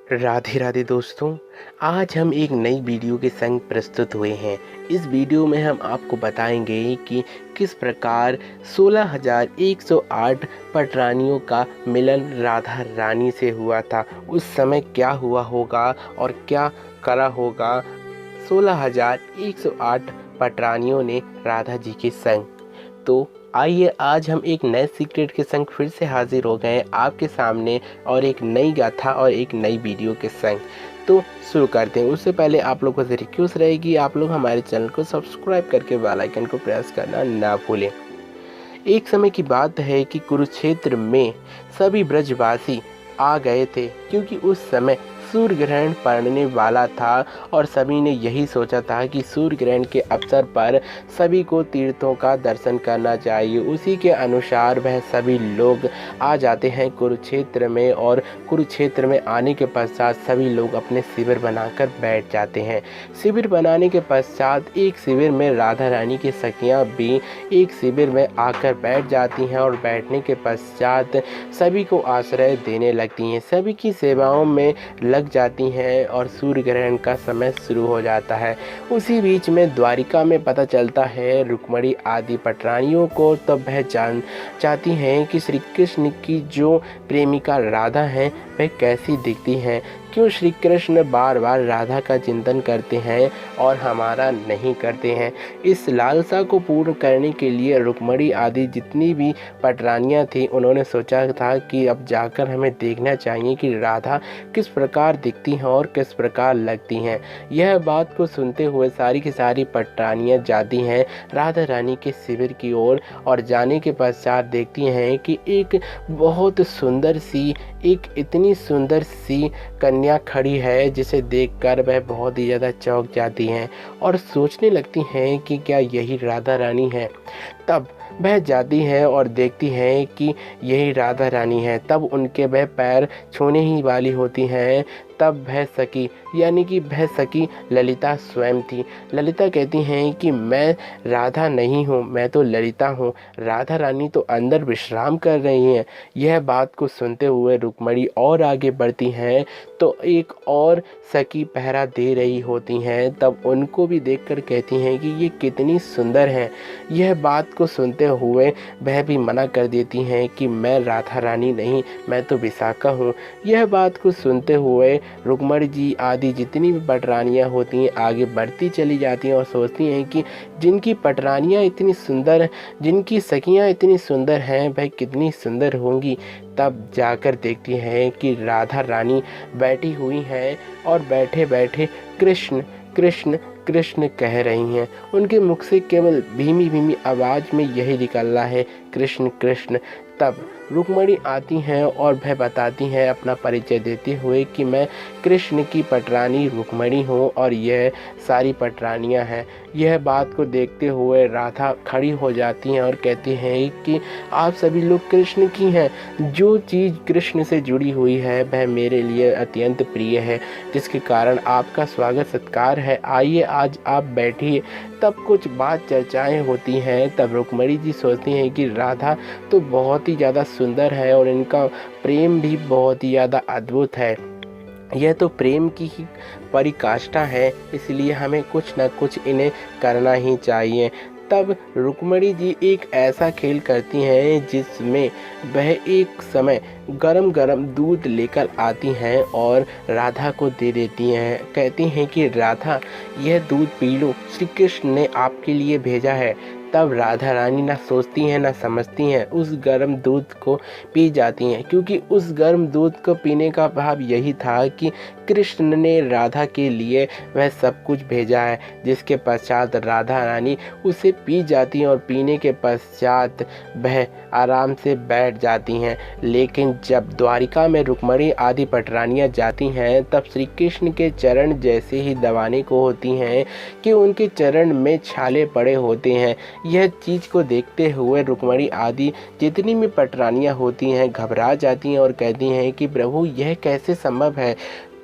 राधे राधे दोस्तों। आज हम एक नई वीडियो के संग प्रस्तुत हुए हैं। इस वीडियो में हम आपको बताएंगे कि किस प्रकार 16,108 पटरानियों का मिलन राधा रानी से हुआ था। उस समय क्या हुआ होगा और क्या करा होगा 16,108 पटरानियों ने राधा जी के संग। तो आइए आज हम एक नए सीक्रेट के संग फिर से हाजिर हो गए हैं आपके सामने, और एक नई गाथा और एक नई वीडियो के संग। तो शुरू करते हैं। उससे पहले आप लोगों से रिक्वेस्ट रहेगी, आप लोग हमारे चैनल को सब्सक्राइब करके बेल आइकन को प्रेस करना ना भूलें। एक समय की बात है कि कुरुक्षेत्र में सभी ब्रजवासी आ गए थे, क्योंकि उस समय सूर्य ग्रहण पड़ने वाला था और सभी ने यही सोचा था कि सूर्य ग्रहण के अवसर पर सभी को तीर्थों का दर्शन करना चाहिए। उसी के अनुसार वह सभी लोग आ जाते हैं कुरुक्षेत्र में, और कुरुक्षेत्र में आने के पश्चात सभी लोग अपने शिविर बनाकर बैठ जाते हैं। शिविर बनाने के पश्चात एक शिविर में राधा रानी की सखियाँ भी एक शिविर में आकर बैठ जाती हैं, और बैठने के पश्चात सभी को आश्रय देने लगती हैं, सभी की सेवाओं में लग जाती हैं, और सूर्य ग्रहण का समय शुरू हो जाता है। उसी बीच में द्वारिका में पता चलता है रुक्मणी आदि पटरानियों को, तब वह जान चाहती हैं कि श्री कृष्ण की जो प्रेमिका राधा हैं वह कैसी दिखती हैं, क्यों श्री कृष्ण बार बार राधा का चिंतन करते हैं और हमारा नहीं करते हैं। इस लालसा को पूर्ण करने के लिए रुक्मणी आदि जितनी भी पटरानियाँ थी, उन्होंने सोचा था कि अब जाकर हमें देखना चाहिए कि राधा किस प्रकार दिखती हैं और किस प्रकार लगती हैं। यह बात को सुनते हुए सारी की सारी पटरानियाँ जाती हैं राधा रानी के शिविर की ओर, और जाने के पश्चात देखती हैं कि एक बहुत सुंदर सी, एक इतनी सुंदर सी कन्या खड़ी है, जिसे देखकर वह बहुत ही ज़्यादा चौंक जाती हैं और सोचने लगती हैं कि क्या यही राधा रानी है। तब वह जाती हैं और देखती हैं कि यही राधा रानी है। तब उनके वह पैर छूने ही वाली होती हैं, तब वह सखी यानी कि वह सखी ललिता स्वयं थी। ललिता कहती हैं कि मैं राधा नहीं हूँ, मैं तो ललिता हूँ, राधा रानी तो अंदर विश्राम कर रही हैं। यह बात को सुनते हुए रुक्मणी और आगे बढ़ती हैं, तो एक और सखी पहरा दे रही होती हैं। तब उनको भी देखकर कहती हैं कि ये कितनी सुंदर हैं। यह बात को सुनते हुए वह भी मना कर देती हैं कि मैं राधा रानी नहीं, मैं तो विशाखा हूँ। यह बात को सुनते हुए रुक्मणी जी आदि जितनी भी पटरानियाँ होती हैं आगे बढ़ती चली जाती हैं और सोचती हैं कि जिनकी पटरानियाँ इतनी सुंदर, जिनकी सखियाँ इतनी सुंदर हैं, वह कितनी सुंदर होंगी। तब जाकर देखती हैं कि राधा रानी बैठी हुई हैं और बैठे बैठे कृष्ण कृष्ण कृष्ण कह रही हैं। उनके मुख से केवल धीमी धीमी आवाज़ में यही निकल रहा है, कृष्ण कृष्ण। तब रुक्मणी आती हैं और वह बताती हैं अपना परिचय देते हुए कि मैं कृष्ण की पटरानी रुक्मणी हूँ और यह सारी पटरानियाँ हैं। यह बात को देखते हुए राधा खड़ी हो जाती हैं और कहती हैं कि आप सभी लोग कृष्ण की हैं। जो चीज़ कृष्ण से जुड़ी हुई है वह मेरे लिए अत्यंत प्रिय है, जिसके कारण आपका स्वागत सत्कार है। आइए आज आप बैठिए। तब कुछ बात चर्चाएं होती हैं। तब रुक्मणी जी सोचती हैं कि राधा तो बहुत ही ज़्यादा सुंदर है और इनका प्रेम भी बहुत ही ज़्यादा अद्भुत है। यह तो प्रेम की ही पराकाष्ठा है, इसलिए हमें कुछ न कुछ इन्हें करना ही चाहिए। तब रुक्मणी जी एक ऐसा खेल करती हैं जिसमें वह एक समय गरम गरम दूध लेकर आती हैं और राधा को दे देती हैं। कहती हैं कि राधा यह दूध पी लो, श्री कृष्ण ने आपके लिए भेजा है। तब राधा रानी ना सोचती हैं ना समझती हैं, उस गर्म दूध को पी जाती हैं, क्योंकि उस गर्म दूध को पीने का भाव यही था कि कृष्ण ने राधा के लिए वह सब कुछ भेजा है। जिसके पश्चात राधा रानी उसे पी जाती हैं और पीने के पश्चात वह आराम से बैठ जाती हैं। लेकिन जब द्वारिका में रुक्मणी आदि पटरानियाँ जाती हैं, तब श्री कृष्ण के चरण जैसे ही दबाने को होती हैं कि उनके चरण में छाले पड़े होते हैं। यह चीज़ को देखते हुए रुक्मणी आदि जितनी भी पटरानियाँ होती हैं घबरा जाती हैं और कहती हैं कि प्रभु यह कैसे संभव है।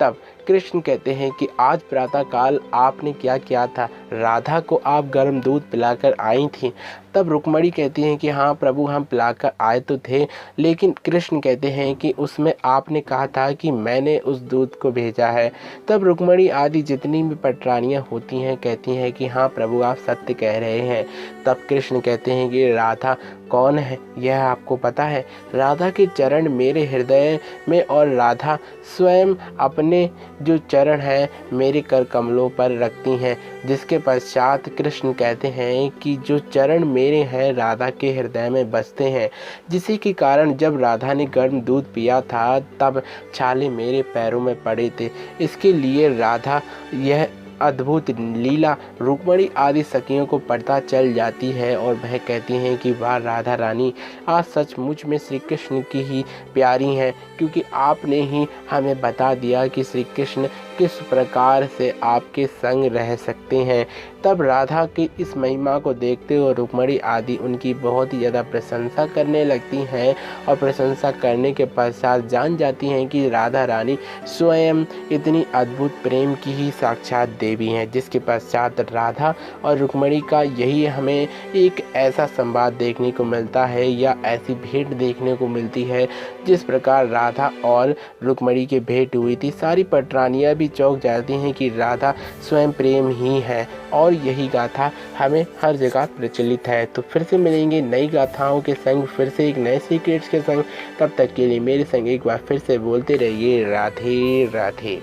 तब कृष्ण कहते हैं कि आज प्रातःकाल आपने क्या किया था, राधा को आप गर्म दूध पिलाकर आई थी। तब रुक्मणी कहती हैं कि हाँ प्रभु, हम पिलाकर आए तो थे, लेकिन कृष्ण कहते हैं कि उसमें आपने कहा था कि मैंने उस दूध को भेजा है। तब रुक्मणी आदि जितनी भी पटरानियाँ होती हैं कहती हैं कि हाँ प्रभु, आप सत्य कह रहे हैं। तब कृष्ण कहते हैं कि राधा कौन है यह आपको पता है? राधा के चरण मेरे हृदय में और राधा स्वयं अपने जो चरण हैं मेरे कर कमलों पर रखती हैं। जिसके पश्चात कृष्ण कहते हैं कि जो चरण मेरे हैं राधा के हृदय में बसते हैं, जिसी के कारण जब राधा ने गर्म दूध पिया था तब छाले मेरे पैरों में पड़े थे। इसके लिए राधा यह अद्भुत लीला रुक्मणी आदि सखियों को पता चल जाती है और वह कहती हैं कि वाह राधा रानी, आज सचमुच में श्री कृष्ण की ही प्यारी हैं, क्योंकि आपने ही हमें बता दिया कि श्री कृष्ण किस प्रकार से आपके संग रह सकते हैं। तब राधा की इस महिमा को देखते हुए रुक्मणी आदि उनकी बहुत ही ज़्यादा प्रशंसा करने लगती हैं और प्रशंसा करने के पश्चात जान जाती हैं कि राधा रानी स्वयं इतनी अद्भुत प्रेम की ही साक्षात देवी हैं। जिसके पश्चात राधा और रुक्मणी का यही हमें एक ऐसा संवाद देखने को मिलता है या ऐसी भेंट देखने को मिलती है जिस प्रकार राधा और रुक्मणी की भेंट हुई थी। सारी पटरानियाँ भी चौंक जाती हैं कि राधा स्वयं प्रेम ही है और यही गाथा हमें हर जगह प्रचलित है। तो फिर से मिलेंगे नई गाथाओं के संग, फिर से एक नए सीक्रेट्स के संग। तब तक के लिए मेरे संग एक बार फिर से बोलते रहिए राधे राधे।